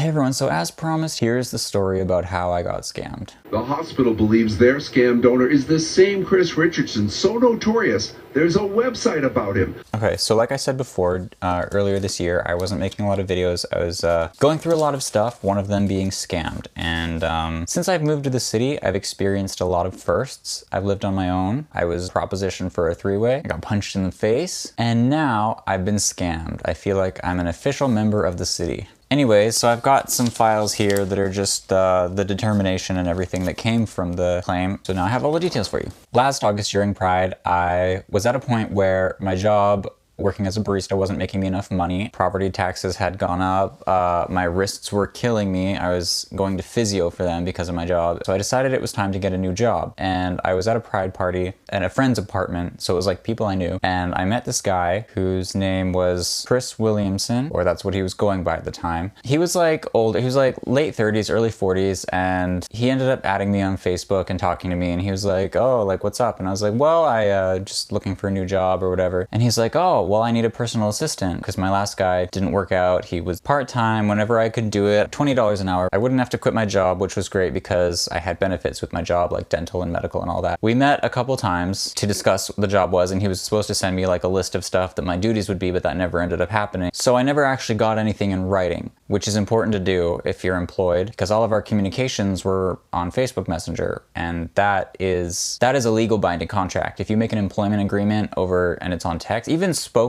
Hey everyone, so as promised, here's the story about how I got scammed. The hospital believes their scam donor is the same Chris Richardson, so notorious, there's a website about him. Okay, so like I said before, earlier this year, I wasn't making a lot of videos. I was going through a lot of stuff, one of them being scammed. And since I've moved to the city, I've experienced a lot of firsts. I've lived on my own. I was propositioned for a three-way. I got punched in the face. And now I've been scammed. I feel like I'm an official member of the city. Anyways, so I've got some files here that are just the determination and everything that came from the claim. So now I have all the details for you. Last August during Pride, I was at a point where my job working as a barista wasn't making me enough money. Property taxes had gone up. My wrists were killing me. I was going to physio for them because of my job. So I decided it was time to get a new job. And I was at a Pride party at a friend's apartment. So it was like people I knew. And I met this guy whose name was Chris Williamson, or that's what he was going by at the time. He was like old. He was like late 30s, early 40s. And he ended up adding me on Facebook and talking to me. And he was like, oh, like, what's up? And I was like, well, I just looking for a new job or whatever. And he's like, oh, well, I need a personal assistant because my last guy didn't work out. He was part-time whenever I could do it, $20 an hour. I wouldn't have to quit my job, which was great because I had benefits with my job, like dental and medical and all that. We met a couple times to discuss what the job was, and he was supposed to send me like a list of stuff that my duties would be, but that never ended up happening. So I never actually got anything in writing, which is important to do if you're employed, because all of our communications were on Facebook Messenger, and that is a legal binding contract. If you make an employment agreement over and it's on text, even spoken,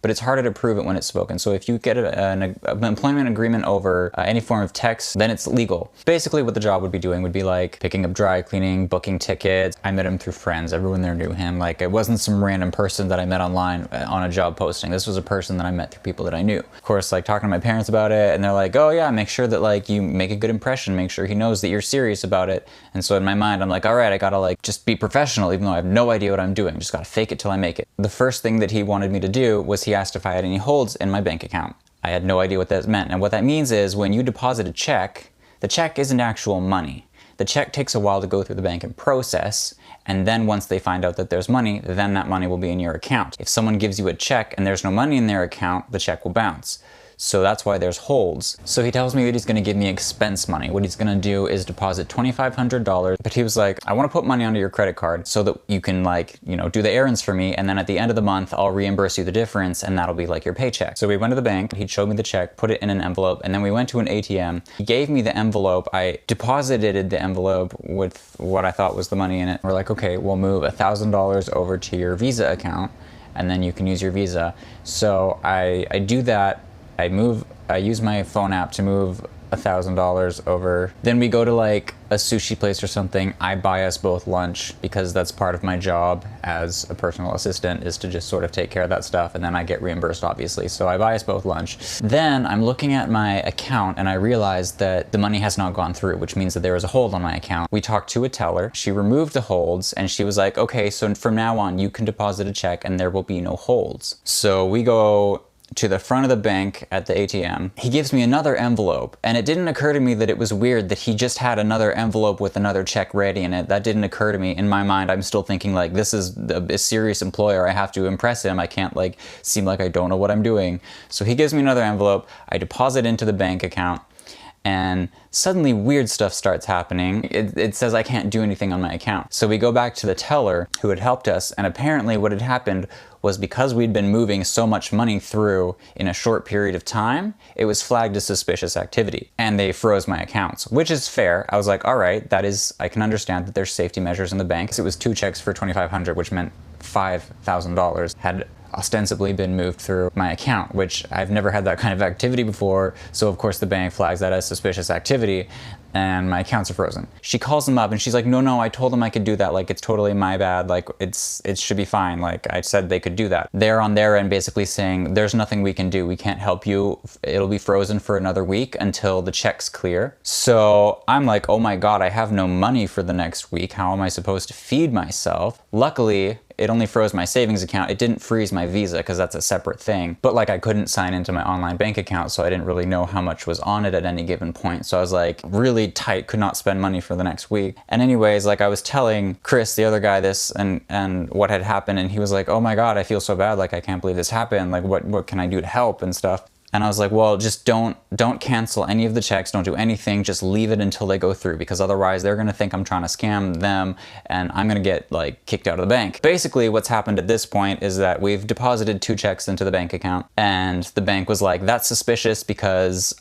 but it's harder to prove it when it's spoken. So if you get an employment agreement over any form of text, then it's legal. Basically what the job would be doing would be like picking up dry cleaning, booking tickets. I met him through friends. Everyone there knew him. Like it wasn't some random person that I met online on a job posting. This was a person that I met through people that I knew. Of course, like talking to my parents about it, and they're like, oh yeah, make sure that like you make a good impression, make sure he knows that you're serious about it. And so in my mind, I'm like, all right, I gotta like just be professional, even though I have no idea what I'm doing. Just gotta fake it till I make it. The first thing that he wanted me to do was he asked if I had any holds in my bank account. I had no idea what that meant. And what that means is when you deposit a check, the check isn't actual money. The check takes a while to go through the bank and process, and then once they find out that there's money, then that money will be in your account. If someone gives you a check and there's no money in their account, the check will bounce. So that's why there's holds. So he tells me that he's gonna give me expense money. What he's gonna do is deposit $2,500, but he was like, I wanna put money onto your credit card so that you can like, you know, do the errands for me, and then at the end of the month, I'll reimburse you the difference, and that'll be like your paycheck. So we went to the bank, he showed me the check, put it in an envelope, and then we went to an ATM. He gave me the envelope. I deposited the envelope with what I thought was the money in it. We're like, okay, we'll move $1,000 over to your Visa account, and then you can use your Visa. So I do that. I use my phone app to move $1,000 over. Then we go to like a sushi place or something. I buy us both lunch because that's part of my job as a personal assistant, is to just sort of take care of that stuff, and then I get reimbursed obviously. So I buy us both lunch. Then I'm looking at my account and I realized that the money has not gone through, which means that there was a hold on my account. We talked to a teller. She removed the holds and she was like, okay, so from now on you can deposit a check and there will be no holds. So we go to the front of the bank at the ATM. He gives me another envelope, and it didn't occur to me that it was weird that he just had another envelope with another check ready in it. That didn't occur to me. In my mind, I'm still thinking like, this is a serious employer. I have to impress him. I can't like seem like I don't know what I'm doing. So he gives me another envelope. I deposit into the bank account, and suddenly weird stuff starts happening. It says I can't do anything on my account. So we go back to the teller who had helped us, and apparently what had happened was because we'd been moving so much money through in a short period of time, it was flagged as suspicious activity, and they froze my accounts, which is fair. I was like, all right, I can understand that there's safety measures in the bank. It was 2 checks for $2,500, which meant $5,000 had ostensibly been moved through my account, which I've never had that kind of activity before. So of course the bank flags that as suspicious activity, and my accounts are frozen. She calls them up and she's like, no, I told them I could do that. Like, it's totally my bad. Like, it should be fine. Like, I said they could do that. They're on their end basically saying, there's nothing we can do. We can't help you. It'll be frozen for another week until the check's clear. So I'm like, oh my God, I have no money for the next week. How am I supposed to feed myself? Luckily, it only froze my savings account. It didn't freeze my Visa because that's a separate thing. But like, I couldn't sign into my online bank account, so I didn't really know how much was on it at any given point. So I was like really tight, could not spend money for the next week. And anyways, like I was telling Chris, the other guy, this and what had happened, and he was like, oh my God, I feel so bad. Like, I can't believe this happened. Like, what can I do to help and stuff? And I was like, well, just don't cancel any of the checks. Don't do anything. Just leave it until they go through, because otherwise they're going to think I'm trying to scam them and I'm going to get like kicked out of the bank. Basically what's happened at this point is that we've deposited 2 checks into the bank account, and the bank was like, that's suspicious because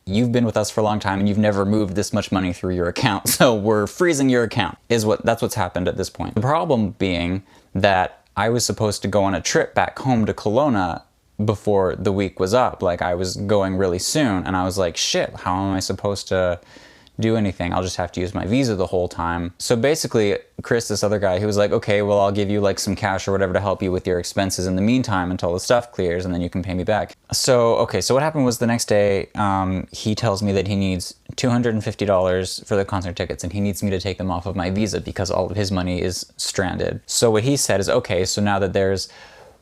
you've been with us for a long time and you've never moved this much money through your account. So we're freezing your account that's what's happened at this point. The problem being that I was supposed to go on a trip back home to Kelowna before the week was up. Like, I was going really soon, and I was like, shit, how am I supposed to do anything? I'll just have to use my Visa the whole time. So basically, Chris, this other guy, he was like, okay, well, I'll give you like some cash or whatever to help you with your expenses in the meantime until the stuff clears, and then you can pay me back. So, okay, so what happened was the next day, he tells me that he needs $250 for the concert tickets, and he needs me to take them off of my Visa because all of his money is stranded. So what he said is, okay, so now that there's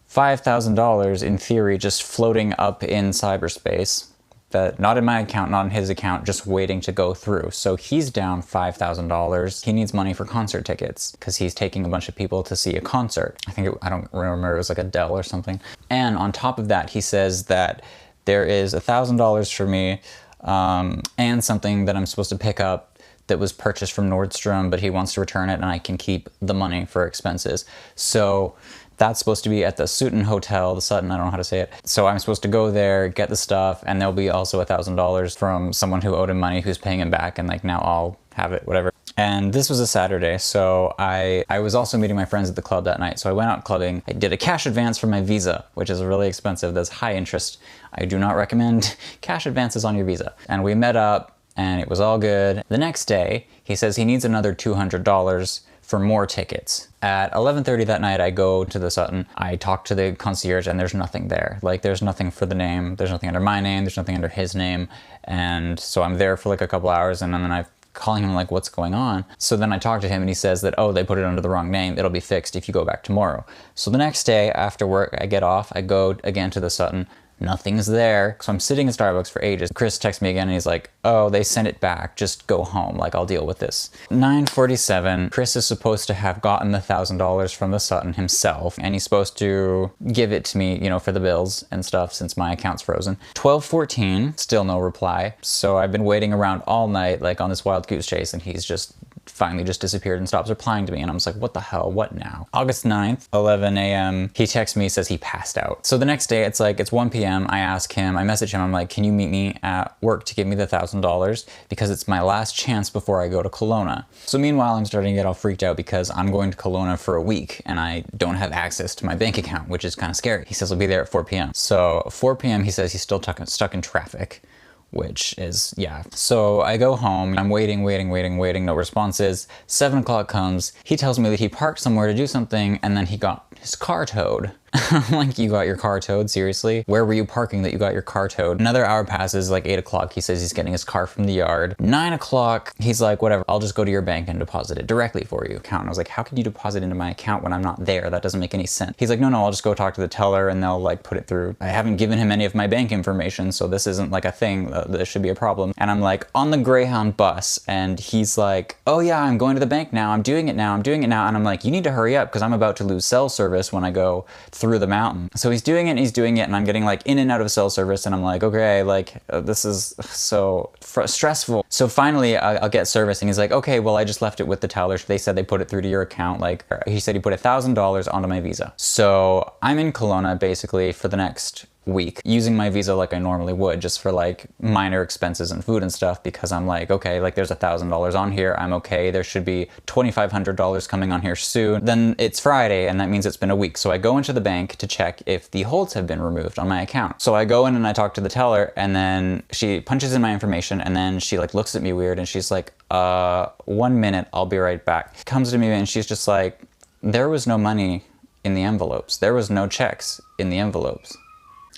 $5,000 in theory just floating up in cyberspace, that not in my account, not in his account, just waiting to go through. So he's down $5,000. He needs money for concert tickets because he's taking a bunch of people to see a concert. I don't remember, it was like Adele or something. And on top of that, he says that there is $1,000 for me and something that I'm supposed to pick up that was purchased from Nordstrom, but he wants to return it and I can keep the money for expenses. So that's supposed to be at the Sutton Hotel, the Sutton, I don't know how to say it. So I'm supposed to go there, get the stuff, and there'll be also $1,000 from someone who owed him money who's paying him back, and like now I'll have it, whatever. And this was a Saturday, so I was also meeting my friends at the club that night. So I went out clubbing. I did a cash advance from my Visa, which is really expensive. That's high interest. I do not recommend cash advances on your Visa. And we met up, and it was all good. The next day, he says he needs another $200 for more tickets. At 11:30 that night, I go to the Sutton. I talk to the concierge and there's nothing there. Like, there's nothing for the name. There's nothing under my name. There's nothing under his name. And so I'm there for like a couple hours, and then I'm calling him like, what's going on? So then I talk to him and he says that, oh, they put it under the wrong name. It'll be fixed if you go back tomorrow. So the next day after work, I get off. I go again to the Sutton. Nothing's there. So I'm sitting in Starbucks for ages. Chris texts me again and he's like, oh, they sent it back. Just go home. Like, I'll deal with this. 9:47, Chris is supposed to have gotten the $1,000 from the Sutton himself, and he's supposed to give it to me, you know, for the bills and stuff since my account's frozen. 12:14, still no reply. So I've been waiting around all night, like on this wild goose chase, and he's just finally just disappeared and stops replying to me, and I'm just like, what the hell, what now? August 9th, 11 a.m., he texts me, says he passed out. So the next day, it's 1 p.m., I message him, I'm like, can you meet me at work to give me the $1,000? Because it's my last chance before I go to Kelowna. So meanwhile, I'm starting to get all freaked out because I'm going to Kelowna for a week, and I don't have access to my bank account, which is kind of scary. He says he'll be there at 4 p.m. So 4 p.m., he says he's still stuck in traffic, which is, yeah. So I go home, I'm waiting, no responses. 7 o'clock comes, he tells me that he parked somewhere to do something, and then he got his car towed. I'm like, you got your car towed? Seriously? Where were you parking that you got your car towed? Another hour passes, like 8 o'clock, he says he's getting his car from the yard. 9 o'clock, he's like, whatever, I'll just go to your bank and deposit it directly for you. And I was like, how can you deposit into my account when I'm not there? That doesn't make any sense. He's like, no, I'll just go talk to the teller and they'll like put it through. I haven't given him any of my bank information, so this isn't like a thing. This should be a problem. And I'm like on the Greyhound bus, and he's like, oh yeah, I'm going to the bank now. I'm doing it now. And I'm like, you need to hurry up because I'm about to lose cell service when I go through the mountain. So he's doing it, and I'm getting like in and out of cell service, and I'm like, okay, like this is so stressful. So finally I'll get service, and he's like, okay, well, I just left it with the teller. They said they put it through to your account. Like, he said he put $1,000 onto my Visa. So I'm in Kelowna basically for the next week using my Visa like I normally would, just for like minor expenses and food and stuff, because I'm like, okay, like there's $1,000 on here, I'm okay. There should be $2,500 coming on here soon. Then it's Friday, and that means it's been a week. So I go into the bank to check if the holds have been removed on my account. So I go in and I talk to the teller, and then she punches in my information, and then she like looks at me weird, and she's like, 1 minute, I'll be right back. Comes to me, and she's just like, there was no money in the envelopes. There was no checks in the envelopes.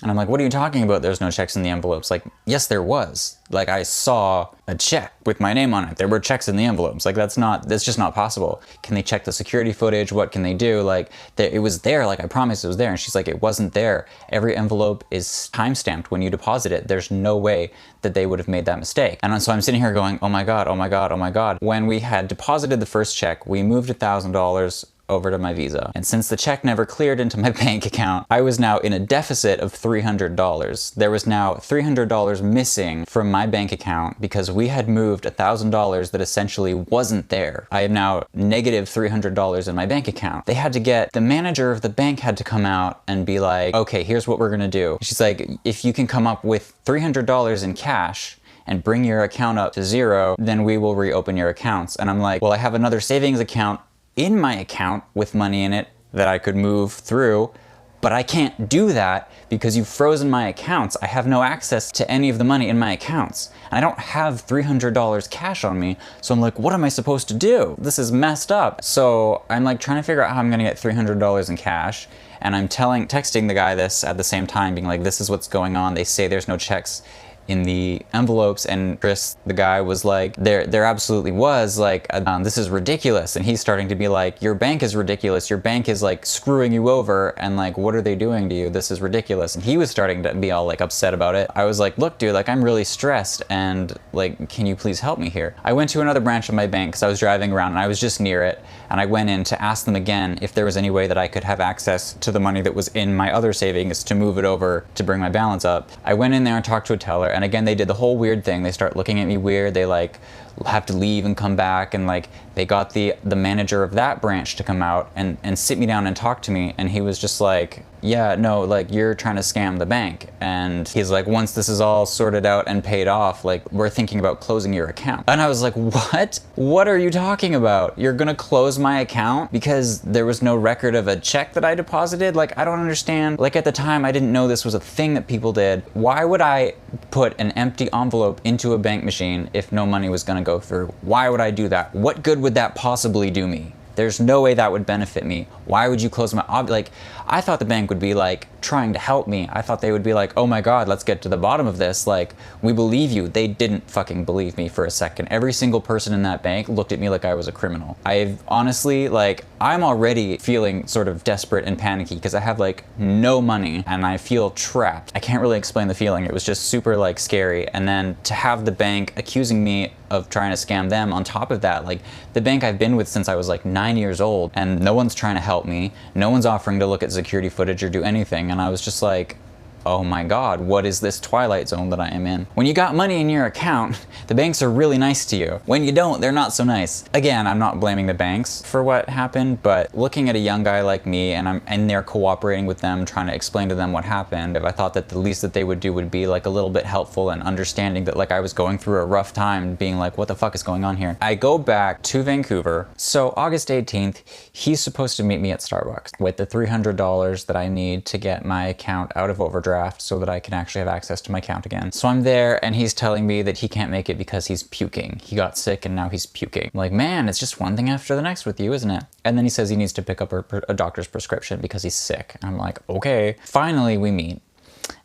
And I'm like, what are you talking about? There's no checks in the envelopes. Like, yes, there was. Like, I saw a check with my name on it. There were checks in the envelopes. Like, that's just not possible. Can they check the security footage? What can they do? Like, it was there. Like, I promised it was there. And she's like, it wasn't there. Every envelope is timestamped when you deposit it. There's no way that they would have made that mistake. And so I'm sitting here going, oh my God, oh my God, oh my God. When we had deposited the first check, we moved $1,000 over to my Visa. And since the check never cleared into my bank account, I was now in a deficit of $300. There was now $300 missing from my bank account because we had moved $1,000 that essentially wasn't there. I am now negative $300 in my bank account. They had to get, the manager of the bank had to come out and be like, okay, here's what we're gonna do. She's like, if you can come up with $300 in cash and bring your account up to zero, then we will reopen your accounts. And I'm like, well, I have another savings account in my account with money in it that I could move through, but I can't do that because you've frozen my accounts. I have no access to any of the money in my accounts. And I don't have $300 cash on me. So I'm like, what am I supposed to do? This is messed up. So I'm like trying to figure out how I'm gonna get $300 in cash. And I'm texting the guy this at the same time, being like, this is what's going on. They say there's no checks in the envelopes, and Chris, the guy, was like, there absolutely was, like, this is ridiculous. And he's starting to be like, your bank is ridiculous, your bank is like screwing you over, and like, what are they doing to you? This is ridiculous. And he was starting to be all like upset about it. I was like, look dude, like I'm really stressed, and like, can you please help me here? I went to another branch of my bank because I was driving around and I was just near it, and I went in to ask them again if there was any way that I could have access to the money that was in my other savings to move it over to bring my balance up. I went in there and talked to a teller, and again, they did the whole weird thing. They start looking at me weird. They like have to leave and come back, and like they got the manager of that branch to come out and sit me down and talk to me, and he was just like, yeah, no, like you're trying to scam the bank. And he's like, once this is all sorted out and paid off, like we're thinking about closing your account. And I was like, what are you talking about? You're gonna close my account because there was no record of a check that I deposited? Like, I don't understand. Like at the time I didn't know this was a thing that people did. Why would I put an empty envelope into a bank machine if no money was gonna go through? Why would I do that? What good would that possibly do me? There's no way that would benefit me. Why would you close my, like, I thought the bank would be like trying to help me. I thought they would be like, oh my God, let's get to the bottom of this. Like, we believe you. They didn't fucking believe me for a second. Every single person in that bank looked at me like I was a criminal. I've honestly, like, I'm already feeling sort of desperate and panicky because I have like no money and I feel trapped. I can't really explain the feeling. It was just super like scary. And then to have the bank accusing me of trying to scam them on top of that, like the bank I've been with since I was like 9 years old, and no one's trying to help me. No one's offering to look at security footage or do anything. And I was just like, oh my God, what is this twilight zone that I am in? When you got money in your account, the banks are really nice to you. When you don't, they're not so nice. Again, I'm not blaming the banks for what happened, but looking at a young guy like me, and I'm in there cooperating with them, trying to explain to them what happened, if I thought that the least that they would do would be like a little bit helpful and understanding that like I was going through a rough time, being like, what the fuck is going on here? I go back to Vancouver. So August 18th, he's supposed to meet me at Starbucks with the $300 that I need to get my account out of overdraft so that I can actually have access to my account again. So I'm there and he's telling me that he can't make it because he's puking. He got sick and now he's puking. I'm like, man, it's just one thing after the next with you, isn't it? And then he says he needs to pick up a doctor's prescription because he's sick. And I'm like, okay. Finally we meet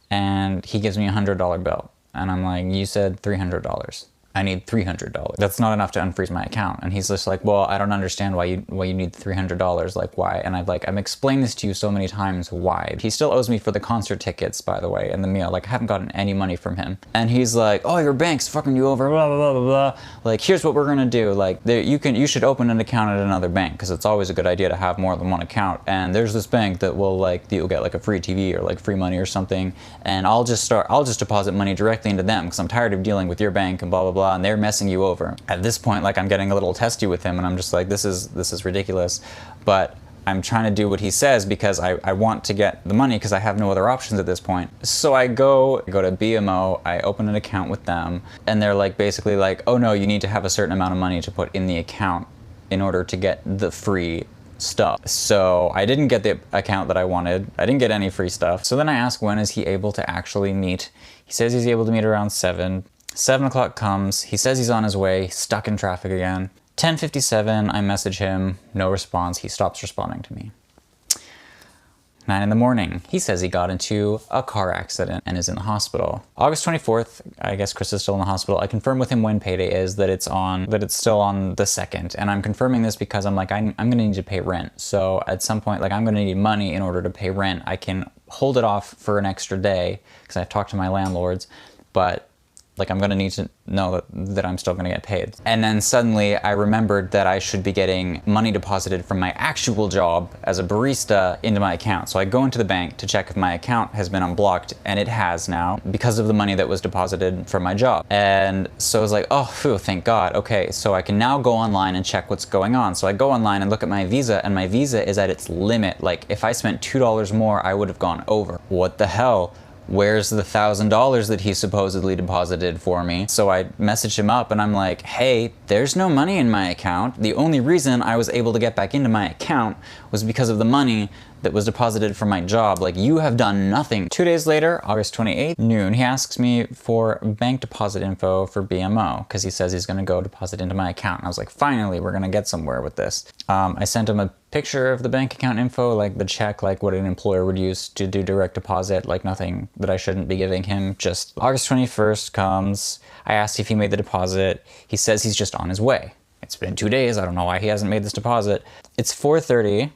and he gives me a $100 bill. And I'm like, you said $300. I need $300. That's not enough to unfreeze my account. And he's just like, well, I don't understand why you need $300. Like, why? And I'm explained this to you so many times. Why? He still owes me for the concert tickets, by the way, and the meal. Like, I haven't gotten any money from him. And he's like, oh, your bank's fucking you over, blah, blah, blah, blah, blah. Like, here's what we're gonna do. Like, you should open an account at another bank because it's always a good idea to have more than one account. And there's this bank that will you'll get like a free TV or like free money or something. And I'll just deposit money directly into them because I'm tired of dealing with your bank and blah, blah, blah. And they're messing you over. At this point, like I'm getting a little testy with him and I'm just like, this is ridiculous. But I'm trying to do what he says because I want to get the money because I have no other options at this point. So I go to BMO, I open an account with them, and they're like basically like, oh no, you need to have a certain amount of money to put in the account in order to get the free stuff. So I didn't get the account that I wanted. I didn't get any free stuff. So then I ask, when is he able to actually meet? He says he's able to meet around 7. 7 o'clock comes, he says he's on his way, stuck in traffic again. 10:57, I message him, no response, he stops responding to me. 9 in the morning, he says he got into a car accident and is in the hospital. August 24th, I guess Chris is still in the hospital. I confirm with him when payday is, that it's still on the 2nd. And I'm confirming this because I'm like, I'm gonna need to pay rent. So at some point, like I'm gonna need money in order to pay rent. I can hold it off for an extra day because I've talked to my landlords, but Like, I'm gonna need to know that I'm still gonna get paid. And then suddenly I remembered that I should be getting money deposited from my actual job as a barista into my account. So I go into the bank to check if my account has been unblocked, and it has now because of the money that was deposited from my job. And so I was like, oh, phew, thank God. Okay, so I can now go online and check what's going on. So I go online and look at my Visa, and my Visa is at its limit. Like, if I spent $2 more, I would have gone over. What the hell? Where's the $1,000 that he supposedly deposited for me? So I messaged him up and I'm like, hey, there's no money in my account. The only reason I was able to get back into my account was because of the money that was deposited from my job. Like, you have done nothing. 2 days later, August 28th, noon, he asks me for bank deposit info for BMO because he says he's gonna go deposit into my account. And I was like, finally, we're gonna get somewhere with this. I sent him a picture of the bank account info, like the check, like what an employer would use to do direct deposit, like nothing that I shouldn't be giving him. Just August 21st comes. I asked if he made the deposit. He says he's just on his way. It's been 2 days. I don't know why he hasn't made this deposit. It's 4:30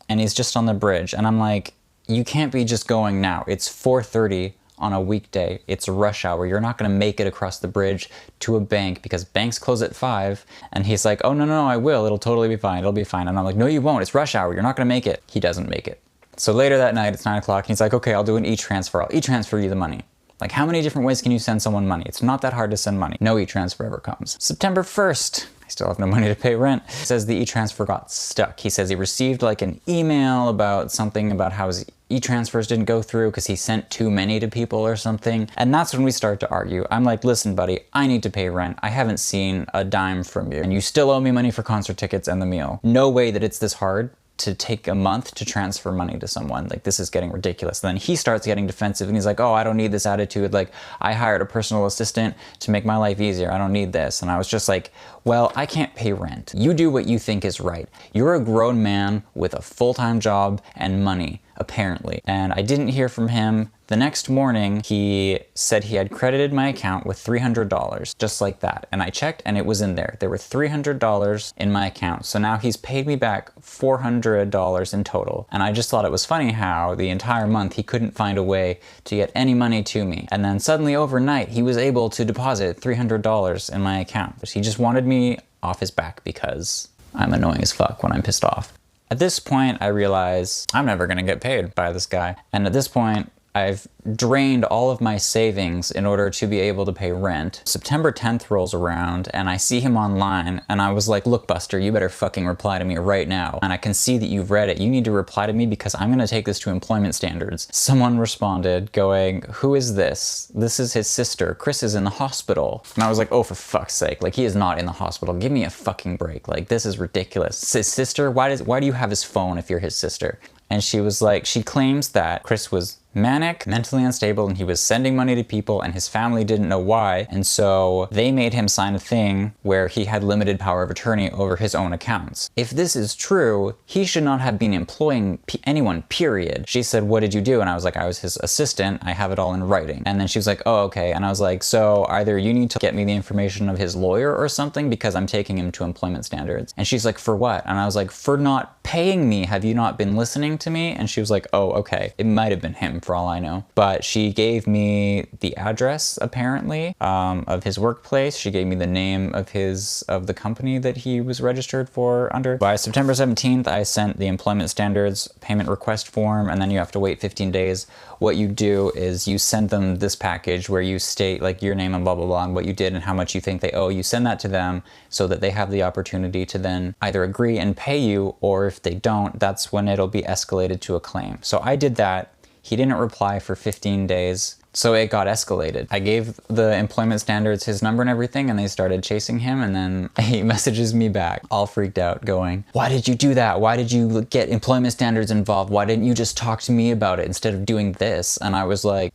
and he's just on the bridge. And I'm like, you can't be just going now. It's 4:30 on a weekday. It's rush hour. You're not gonna make it across the bridge to a bank because banks close at 5. And he's like, oh, no, I will. It'll totally be fine. It'll be fine. And I'm like, no, you won't. It's rush hour. You're not gonna make it. He doesn't make it. So later that night, it's 9 o'clock. And he's like, okay, I'll do an e-transfer. I'll e-transfer you the money. Like, how many different ways can you send someone money? It's not that hard to send money. No e-transfer ever comes. September 1st. I still have no money to pay rent. He says the e-transfer got stuck. He says he received like an email about something about how his e-transfers didn't go through because he sent too many to people or something. And that's when we start to argue. I'm like, listen, buddy, I need to pay rent. I haven't seen a dime from you. And you still owe me money for concert tickets and the meal. No way that it's this hard to take a month to transfer money to someone. Like, this is getting ridiculous. And then he starts getting defensive and he's like, oh, I don't need this attitude. Like, I hired a personal assistant to make my life easier. I don't need this. And I was just like, well, I can't pay rent. You do what you think is right. You're a grown man with a full-time job and money, apparently. And I didn't hear from him. The next morning, he said he had credited my account with $300, just like that. And I checked and it was in there. There were $300 in my account. So now he's paid me back $400 in total. And I just thought it was funny how the entire month he couldn't find a way to get any money to me. And then suddenly overnight, he was able to deposit $300 in my account. He just wanted me off his back because I'm annoying as fuck when I'm pissed off. At this point, I realize I'm never gonna get paid by this guy. And at this point, I've drained all of my savings in order to be able to pay rent. September 10th rolls around and I see him online and I was like, look, Buster, you better fucking reply to me right now. And I can see that you've read it. You need to reply to me because I'm gonna take this to employment standards. Someone responded going, who is this? This is his sister. Chris is in the hospital. And I was like, oh, for fuck's sake. Like, he is not in the hospital. Give me a fucking break. Like, this is ridiculous. His sister? Why do you have his phone if you're his sister? And she was like, she claims that Chris was manic, mentally unstable, and he was sending money to people and his family didn't know why. And so they made him sign a thing where he had limited power of attorney over his own accounts. If this is true, he should not have been employing anyone, period. She said, what did you do? And I was like, I was his assistant. I have it all in writing. And then she was like, oh, okay. And I was like, so either you need to get me the information of his lawyer or something because I'm taking him to employment standards. And she's like, for what? And I was like, for not paying me. Have you not been listening to me? And she was like, oh, okay. It might have been him for all I know. But she gave me the address, apparently, of his workplace. She gave me the name of the company that he was registered for under. By September 17th, I sent the employment standards payment request form, and then you have to wait 15 days. What you do is you send them this package where you state like your name and blah, blah, blah, and what you did and how much you think they owe. You send that to them so that they have the opportunity to then either agree and pay you, or if they don't, that's when it'll be escalated to a claim. So I did that. He didn't reply for 15 days, so it got escalated. I gave the employment standards his number and everything, and they started chasing him, and then he messages me back, all freaked out, going, why did you do that? Why did you get employment standards involved? Why didn't you just talk to me about it instead of doing this? And I was like,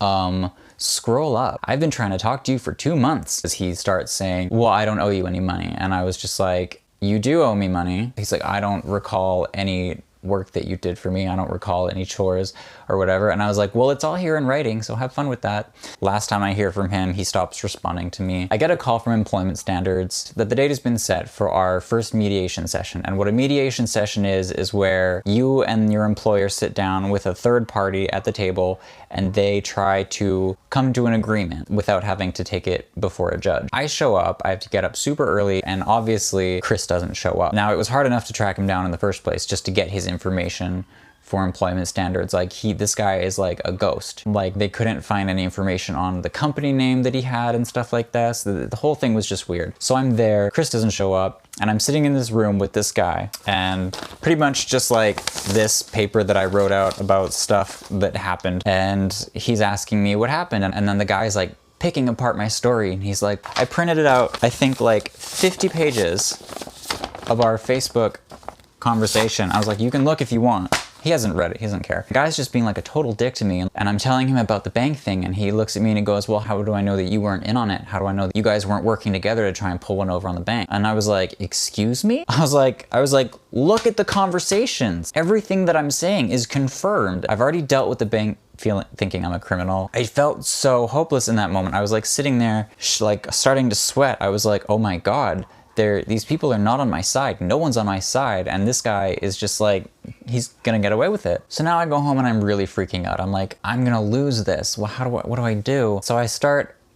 scroll up. I've been trying to talk to you for 2 months. As he starts saying, well, I don't owe you any money. And I was just like, you do owe me money. He's like, I don't recall any work that you did for me. I don't recall any chores or whatever. And I was like, well, it's all here in writing, so have fun with that. Last time I hear from him, he stops responding to me. I get a call from Employment Standards that the date has been set for our first mediation session. And what a mediation session is where you and your employer sit down with a third party at the table and they try to come to an agreement without having to take it before a judge. I show up, I have to get up super early, and obviously Chris doesn't show up. Now, it was hard enough to track him down in the first place just to get his information for Employment Standards. Like, this guy is like a ghost. Like, they couldn't find any information on the company name that he had and stuff like this. The whole thing was just weird. So I'm there, Chris doesn't show up, and I'm sitting in this room with this guy, and pretty much just like this paper that I wrote out about stuff that happened, and he's asking me what happened, and then the guy's like picking apart my story, and he's like, I printed it out, I think like 50 pages of our Facebook conversation. I was like, you can look if you want. He hasn't read it, he doesn't care. The guy's just being like a total dick to me, and I'm telling him about the bank thing, and he looks at me and he goes, well, how do I know that you weren't in on it? How do I know that you guys weren't working together to try and pull one over on the bank? And I was like, excuse me? I was like, look at the conversations. Everything that I'm saying is confirmed. I've already dealt with the bank thinking I'm a criminal. I felt so hopeless in that moment. I was like sitting there, like starting to sweat. I was like, oh my God. These people are not on my side. No one's on my side. And this guy is just like, he's gonna get away with it. So now I go home and I'm really freaking out. I'm like, I'm gonna lose this. Well, what do I do? So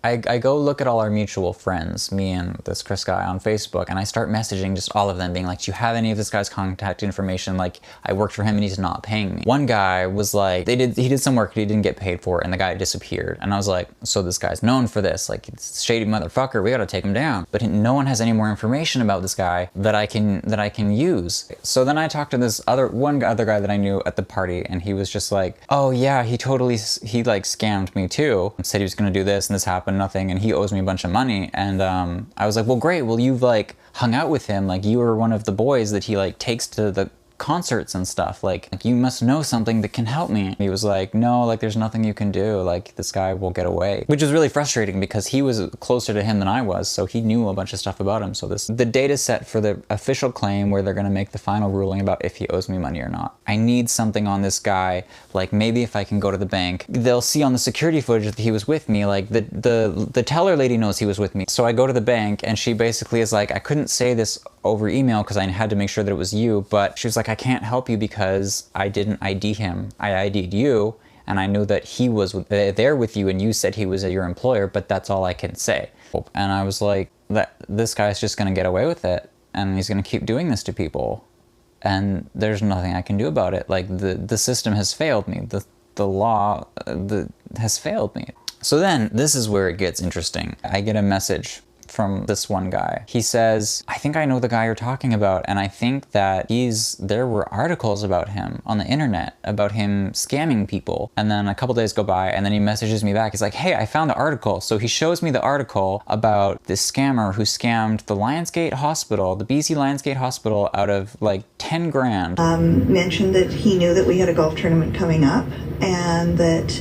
I go look at all our mutual friends, me and this Chris guy on Facebook, and I start messaging just all of them being like, do you have any of this guy's contact information? Like, I worked for him and he's not paying me. One guy was like, he did some work he didn't get paid for, and the guy disappeared. And I was like, so this guy's known for this, like, it's shady motherfucker, we gotta take him down. But no one has any more information about this guy that I can use. So then I talked to this one other guy that I knew at the party, and he was just like, oh yeah, he like scammed me too. Said he was gonna do this and this happened, nothing, and he owes me a bunch of money. And I was like, well, great, well, you've like hung out with him, like you were one of the boys that he like takes to the concerts and stuff, like you must know something that can help me. He was like, no, like there's nothing you can do, like this guy will get away, which is really frustrating because he was closer to him than I was, so he knew a bunch of stuff about him. So the date is set for the official claim where they're gonna make the final ruling about if he owes me money or not. I need something on this guy, like maybe if I can go to the bank, they'll see on the security footage that he was with me, like the teller lady knows he was with me. So I go to the bank and she basically is like, I couldn't say this over email because I had to make sure that it was you, but she was like, I can't help you because I didn't ID him. I ID'd you, and I knew that he was there with you and you said he was your employer, but that's all I can say. And I was like, this guy's just gonna get away with it and he's gonna keep doing this to people. And there's nothing I can do about it. Like the system has failed me. The law has failed me. So then this is where it gets interesting. I get a message from this one guy. He says, I think I know the guy you're talking about, and I think that there were articles about him on the internet about him scamming people. And then a couple days go by and then he messages me back. He's like, hey, I found the article. So he shows me the article about this scammer who scammed the Lionsgate Hospital, the BC Lionsgate Hospital, out of like 10 grand. Mentioned that he knew that we had a golf tournament coming up and that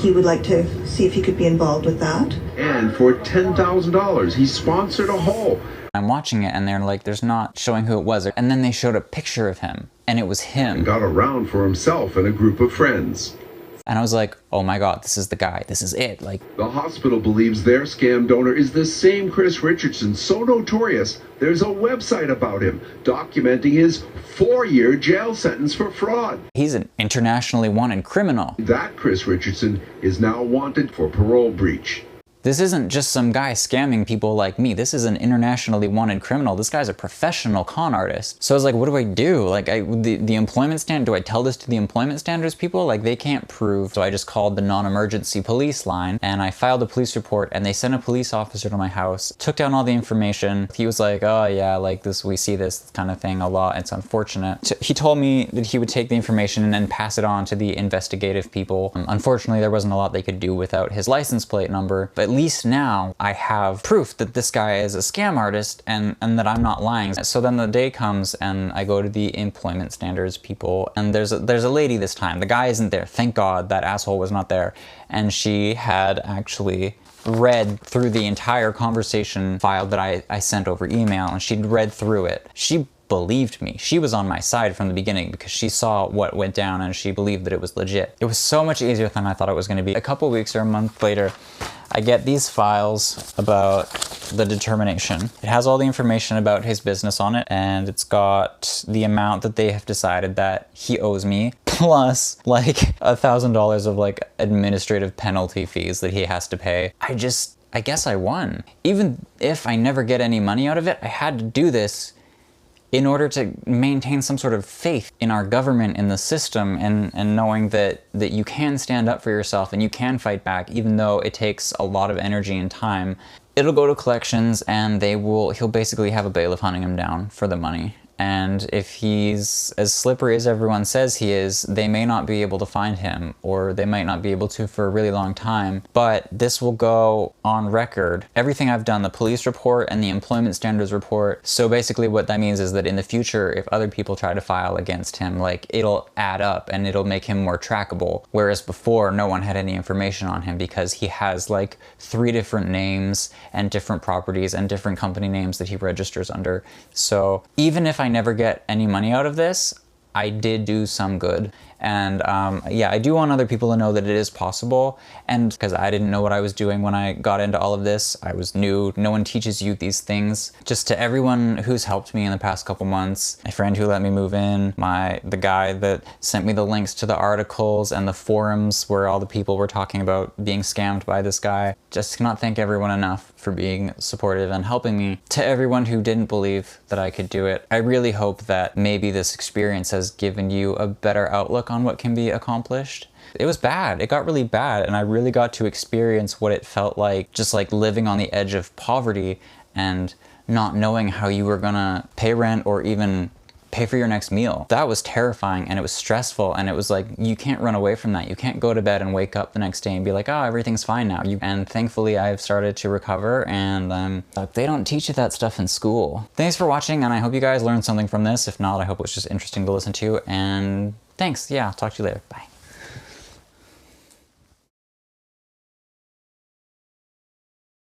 he would like to see if he could be involved with that. And for $10,000, he sponsored a hole. I'm watching it and they're like, there's not showing who it was. And then they showed a picture of him and it was him. And got a round for himself and a group of friends. And I was like, oh my God, this is the guy. This is it. Like, the hospital believes their scam donor is the same Chris Richardson, so notorious, there's a website about him documenting his 4-year jail sentence for fraud. He's an internationally wanted criminal. That Chris Richardson is now wanted for parole breach. This isn't just some guy scamming people like me. This is an internationally wanted criminal. This guy's a professional con artist. So I was like, what do I do? Like, the employment stand, do I tell this to the employment standards people? Like, they can't prove. So I just called the non-emergency police line and I filed a police report and they sent a police officer to my house, took down all the information. He was like, oh yeah, like this, we see this kind of thing a lot. It's unfortunate. So he told me that he would take the information and then pass it on to the investigative people. Unfortunately, there wasn't a lot they could do without his license plate number, but at least now I have proof that this guy is a scam artist and that I'm not lying. So then the day comes and I go to the employment standards people and there's a lady this time. The guy isn't there. Thank God that asshole was not there. And she had actually read through the entire conversation file that I sent over email and she'd read through it. She believed me. She was on my side from the beginning because she saw what went down and she believed that it was legit. It was so much easier than I thought it was going to be. A couple weeks or a month later, I get these files about the determination. It has all the information about his business on it, and it's got the amount that they have decided that he owes me, plus like $1,000 of like administrative penalty fees that he has to pay. I guess I won. Even if I never get any money out of it, I had to do this in order to maintain some sort of faith in our government, in the system, and knowing that you can stand up for yourself and you can fight back, even though it takes a lot of energy and time. It'll go to collections and he'll basically have a bailiff hunting him down for the money. And if he's as slippery as everyone says he is, they may not be able to find him, or they might not be able to for a really long time, but this will go on record. Everything I've done, the police report and the employment standards report. So basically what that means is that in the future, if other people try to file against him, like, it'll add up and it'll make him more trackable. Whereas before, no one had any information on him because he has like 3 different names and different properties and different company names that he registers under. So even if I never get any money out of this, I did do some good. And yeah, I do want other people to know that it is possible. And because I didn't know what I was doing when I got into all of this, I was new. No one teaches you these things. Just to everyone who's helped me in the past couple months, my friend who let me move in, the guy that sent me the links to the articles and the forums where all the people were talking about being scammed by this guy. Just cannot thank everyone enough for being supportive and helping me. To everyone who didn't believe that I could do it, I really hope that maybe this experience has given you a better outlook on what can be accomplished. It was bad. It got really bad, and I really got to experience what it felt like, just like living on the edge of poverty and not knowing how you were gonna pay rent or even pay for your next meal. That was terrifying, and it was stressful, and it was like, you can't run away from that. You can't go to bed and wake up the next day and be like, oh, everything's fine now. And thankfully I've started to recover, and they don't teach you that stuff in school. Thanks for watching, and I hope you guys learned something from this. If not, I hope it was just interesting to listen to, and thanks. Yeah, I'll talk to you later. Bye.